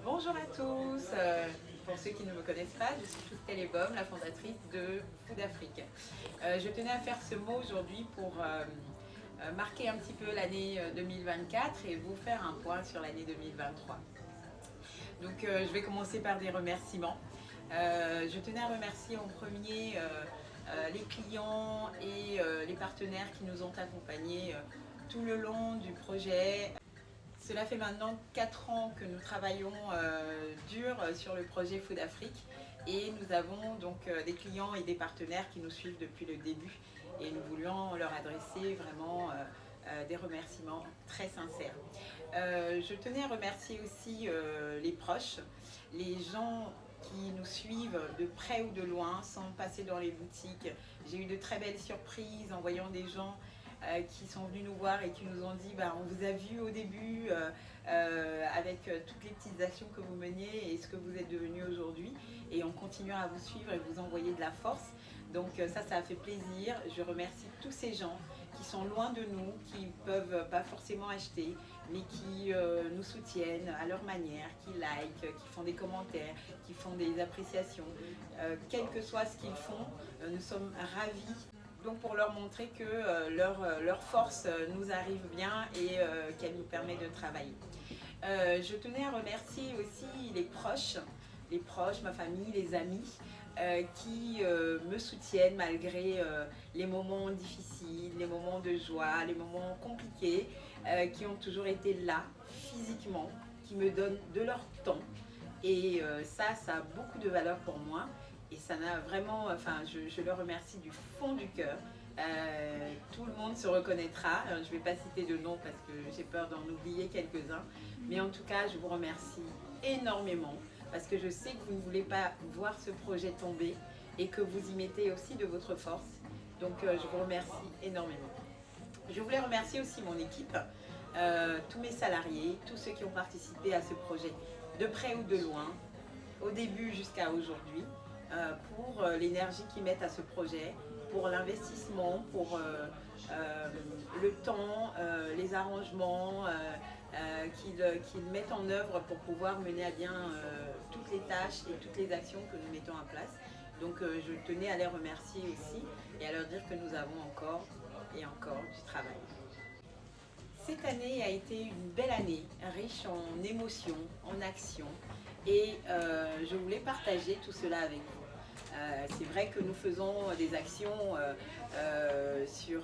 Bonjour à tous, pour ceux qui ne me connaissent pas, je suis Christelle Ebom, la fondatrice de Food Afrique. Je tenais à faire ce mot aujourd'hui pour marquer un petit peu l'année 2024 et vous faire un point sur l'année 2023. Donc je vais commencer par des remerciements. Je tenais à remercier en premier les clients et les partenaires qui nous ont accompagnés tout le long du projet. Cela fait maintenant 4 ans que nous travaillons dur sur le projet Food Afrique et nous avons donc des clients et des partenaires qui nous suivent depuis le début et nous voulions leur adresser vraiment des remerciements très sincères. Je tenais à remercier aussi les proches, les gens qui nous suivent de près ou de loin sans passer dans les boutiques. J'ai eu de très belles surprises en voyant des gens qui sont venus nous voir et qui nous ont dit on vous a vu au début avec toutes les petites actions que vous meniez et ce que vous êtes devenu aujourd'hui et on continue à vous suivre et vous envoyer de la force. Donc ça a fait plaisir. Je remercie tous ces gens qui sont loin de nous, qui ne peuvent pas forcément acheter, mais qui nous soutiennent à leur manière, qui likent, qui font des commentaires, qui font des appréciations. Quel que soit ce qu'ils font, nous sommes ravis. Donc pour leur montrer que leur force nous arrive bien et qu'elle nous permet de travailler. Je tenais à remercier aussi les proches, ma famille, les amis qui me soutiennent malgré les moments difficiles, les moments de joie, les moments compliqués, qui ont toujours été là physiquement, qui me donnent de leur temps. Et ça a beaucoup de valeur pour moi. Et ça n'a vraiment, je le remercie du fond du cœur. Tout le monde se reconnaîtra. Je ne vais pas citer de nom parce que j'ai peur d'en oublier quelques-uns. Mais en tout cas, je vous remercie énormément parce que je sais que vous ne voulez pas voir ce projet tomber et que vous y mettez aussi de votre force. Donc, je vous remercie énormément. Je voulais remercier aussi mon équipe, tous mes salariés, tous ceux qui ont participé à ce projet, de près ou de loin, au début jusqu'à aujourd'hui. Pour l'énergie qu'ils mettent à ce projet, pour l'investissement, pour le temps, les arrangements qu'ils mettent en œuvre pour pouvoir mener à bien toutes les tâches et toutes les actions que nous mettons en place. Donc je tenais à les remercier aussi et à leur dire que nous avons encore et encore du travail. Cette année a été une belle année, riche en émotions, en actions et je voulais partager tout cela avec vous. C'est vrai que nous faisons des actions sur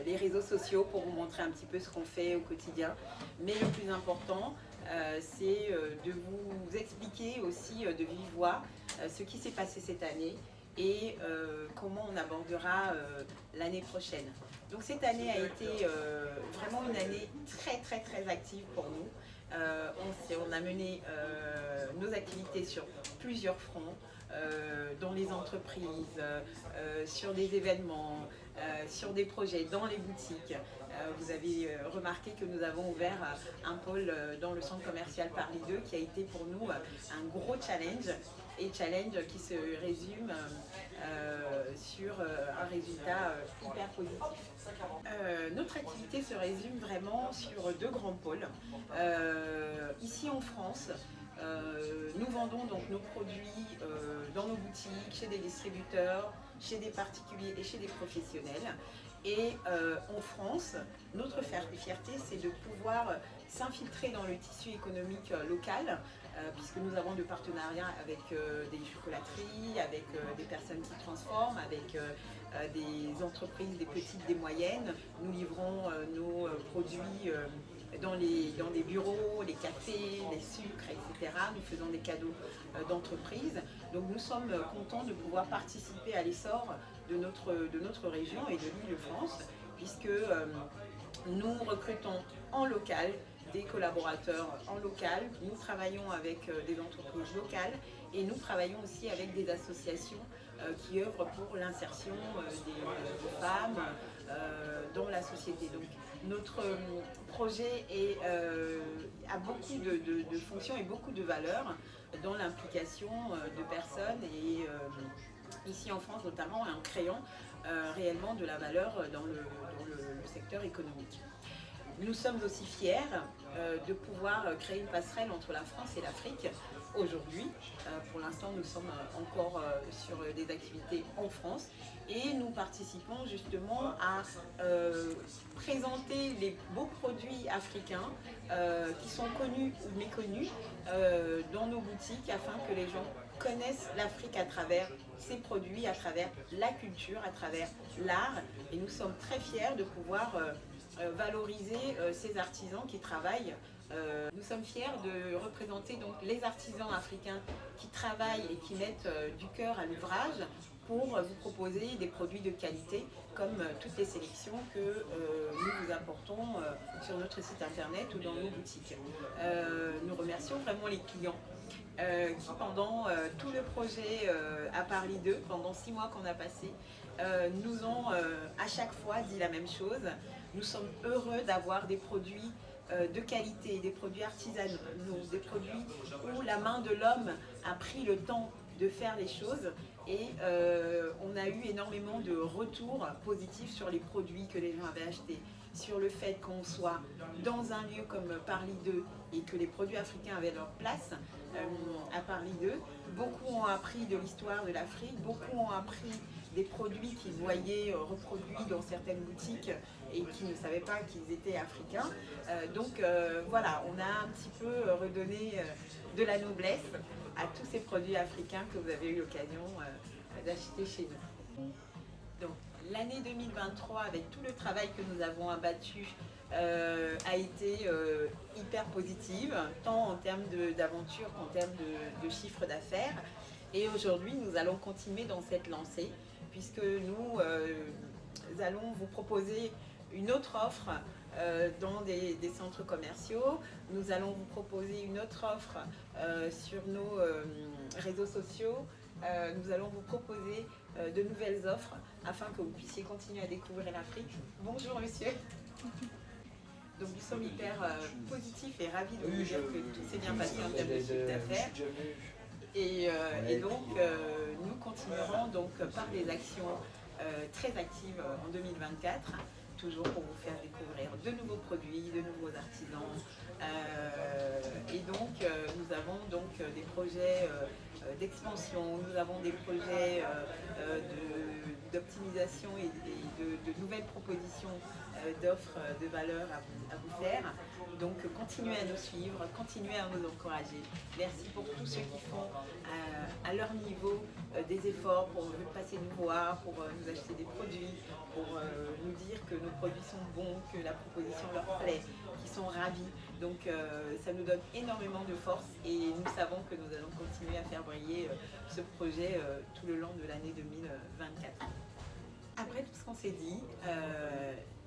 les réseaux sociaux pour vous montrer un petit peu ce qu'on fait au quotidien. Mais le plus important, c'est de vous expliquer aussi de vive voix ce qui s'est passé cette année et comment on abordera l'année prochaine. Donc cette année a été vraiment une année très très très active pour nous. On a mené nos activités sur plusieurs fronts, dans les entreprises, sur des événements, sur des projets, dans les boutiques. Vous avez remarqué que nous avons ouvert un pôle dans le centre commercial Paris 2 qui a été pour nous un gros challenge et challenge qui se résume sur un résultat hyper positif. Notre activité se résume vraiment sur deux grands pôles. Ici en France, nous vendons donc nos produits dans nos boutiques, chez des distributeurs, chez des particuliers et chez des professionnels. Et en France, notre fierté, c'est de pouvoir s'infiltrer dans le tissu économique local, puisque nous avons de partenariats avec des chocolateries, avec des personnes qui transforment, avec des entreprises, des petites, des moyennes. Nous livrons nos produits dans les bureaux, les cafés, les sucres, etc. Nous faisons des cadeaux d'entreprise. Donc nous sommes contents de pouvoir participer à l'essor de notre région et de l'Île-de-France, puisque nous recrutons en local des collaborateurs en local, nous travaillons avec des entreprises locales et nous travaillons aussi avec des associations qui œuvrent pour l'insertion des femmes dans la société. Donc notre projet a beaucoup de fonctions et beaucoup de valeurs dans l'implication de personnes et ici en France notamment en créant réellement de la valeur dans le secteur économique. Nous sommes aussi fiers de pouvoir créer une passerelle entre la France et l'Afrique aujourd'hui. Pour l'instant, nous sommes encore sur des activités en France et nous participons justement à présenter les beaux produits africains qui sont connus ou méconnus dans nos boutiques afin que les gens connaissent l'Afrique à travers ses produits, à travers la culture, à travers l'art. Et nous sommes très fiers de pouvoir valoriser ces artisans qui travaillent. Nous sommes fiers de représenter donc les artisans africains qui travaillent et qui mettent du cœur à l'ouvrage pour vous proposer des produits de qualité comme toutes les sélections que nous vous apportons sur notre site internet ou dans nos boutiques. Nous remercions vraiment les clients qui pendant tout le projet à Paris 2, pendant 6 mois qu'on a passé, nous ont à chaque fois dit la même chose. Nous sommes heureux d'avoir des produits de qualité, des produits artisanaux, des produits où la main de l'homme a pris le temps de faire les choses et on a eu énormément de retours positifs sur les produits que les gens avaient achetés, sur le fait qu'on soit dans un lieu comme Paris 2 et que les produits africains avaient leur place à Paris 2. Beaucoup ont appris de l'histoire de l'Afrique, beaucoup ont appris des produits qu'ils voyaient reproduits dans certaines boutiques et qui ne savaient pas qu'ils étaient africains. Donc voilà, on a un petit peu redonné de la noblesse à tous ces produits africains que vous avez eu l'occasion d'acheter chez nous. Donc l'année 2023, avec tout le travail que nous avons abattu, a été hyper positive, tant en termes d'aventure qu'en termes de chiffre d'affaires. Et aujourd'hui, nous allons continuer dans cette lancée, puisque nous allons vous proposer une autre offre dans des centres commerciaux. Nous allons vous proposer une autre offre sur nos réseaux sociaux. Nous allons vous proposer de nouvelles offres afin que vous puissiez continuer à découvrir l'Afrique. Bonjour monsieur. Donc nous sommes hyper positifs et ravis de vous dire que tout s'est bien passé en termes de chiffre d'affaires. Et donc nous continuerons donc par des actions très actives en 2024, toujours pour vous faire découvrir de nouveaux produits, de nouveaux artisans. Et donc nous avons donc des projets d'expansion, nous avons des projets d'optimisation et de nouvelles propositions d'offres de valeur à vous faire. Donc continuez à nous suivre, continuez à nous encourager. Merci pour tous ceux qui font à leur niveau des efforts pour passer nous voir, pour nous acheter des produits, pour nous dire que nos produits sont bons, que la proposition leur plaît, qu'ils sont ravis. Donc ça nous donne énormément de force et nous savons que nous allons continuer à faire briller ce projet tout le long de l'année 2024. Après tout ce qu'on s'est dit,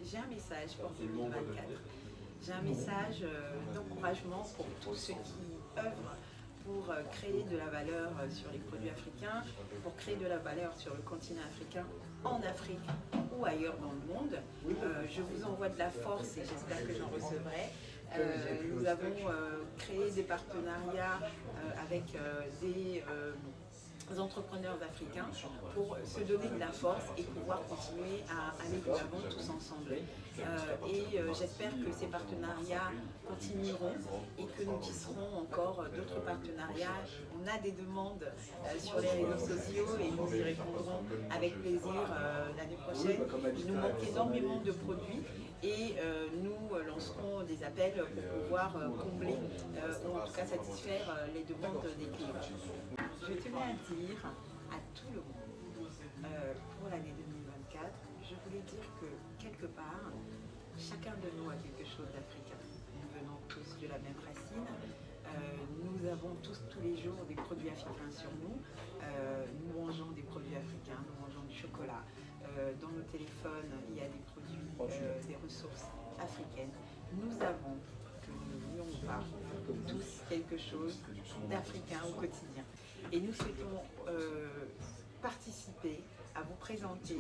j'ai un message pour 2024. J'ai un message d'encouragement pour tous ceux qui œuvrent pour créer de la valeur sur les produits africains, pour créer de la valeur sur le continent africain, en Afrique ou ailleurs dans le monde. Je vous envoie de la force et j'espère que j'en recevrai. Nous avons créé des partenariats avec des entrepreneurs africains pour se donner de la force et pouvoir continuer à aller de l'avant tous ensemble. J'espère que ces partenariats continueront et que nous tisserons encore d'autres partenariats. On a des demandes sur les réseaux sociaux et nous y répondrons avec plaisir l'année prochaine. Il nous manque énormément de produits et nous lancerons des appels pour pouvoir combler ou en tout cas satisfaire les demandes des clients. Je tenais à dire à tout le monde, pour l'année 2024, je voulais dire que quelque part, chacun de nous a quelque chose d'africain. Nous venons tous de la même racine, nous avons tous les jours des produits africains sur nous, nous mangeons des produits africains, nous mangeons du chocolat. Dans nos téléphones, il y a des produits, des ressources africaines. Nous avons, que nous ne voulions pas, tous quelque chose d'africain au quotidien. Et nous souhaitons participer à vous présenter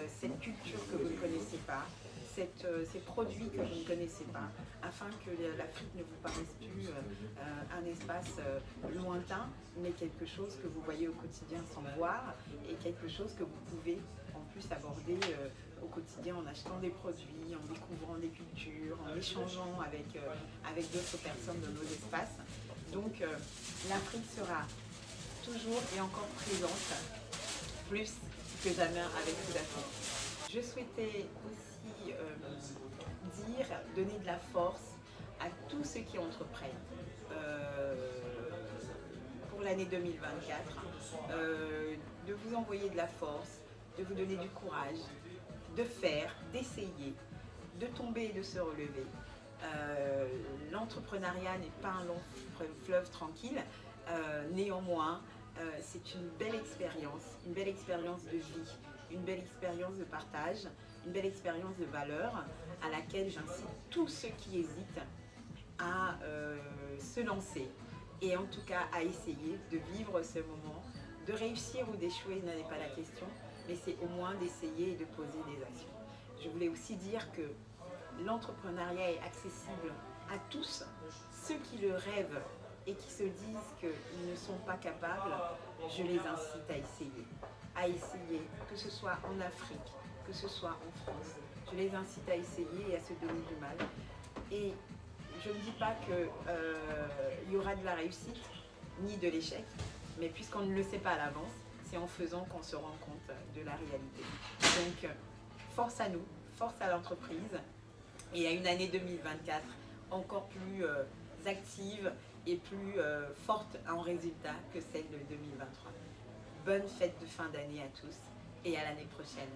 cette culture que vous ne connaissez pas, ces produits que vous ne connaissez pas, afin que l'Afrique ne vous paraisse plus un espace lointain, mais quelque chose que vous voyez au quotidien sans voir, et quelque chose que vous pouvez en plus aborder au quotidien en achetant des produits, en découvrant des cultures, en échangeant avec d'autres personnes dans nos espaces. Donc l'Afrique sera toujours et encore présente, plus que jamais avec Food Afrique. Je souhaitais aussi donner de la force à tous ceux qui entreprennent pour l'année 2024, de vous envoyer de la force, de vous donner du courage, de faire, d'essayer, de tomber et de se relever. L'entrepreneuriat n'est pas un long fleuve tranquille, néanmoins, c'est une belle expérience de vie, une belle expérience de partage, une belle expérience de valeur à laquelle j'incite tous ceux qui hésitent à se lancer et en tout cas à essayer de vivre ce moment. De réussir ou d'échouer n'en est pas la question, mais c'est au moins d'essayer et de poser des actions. Je voulais aussi dire que l'entrepreneuriat est accessible à tous. Ceux qui le rêvent et qui se disent qu'ils ne sont pas capables, je les incite à essayer, que ce soit en Afrique, que ce soit en France. Je les incite à essayer et à se donner du mal. Et je ne dis pas qu'il y aura de la réussite, ni de l'échec, mais puisqu'on ne le sait pas à l'avance, c'est en faisant qu'on se rend compte de la réalité. Donc, force à nous, force à l'entreprise, et à une année 2024 encore plus active et plus forte en résultat que celle de 2023. Bonne fête de fin d'année à tous et à l'année prochaine.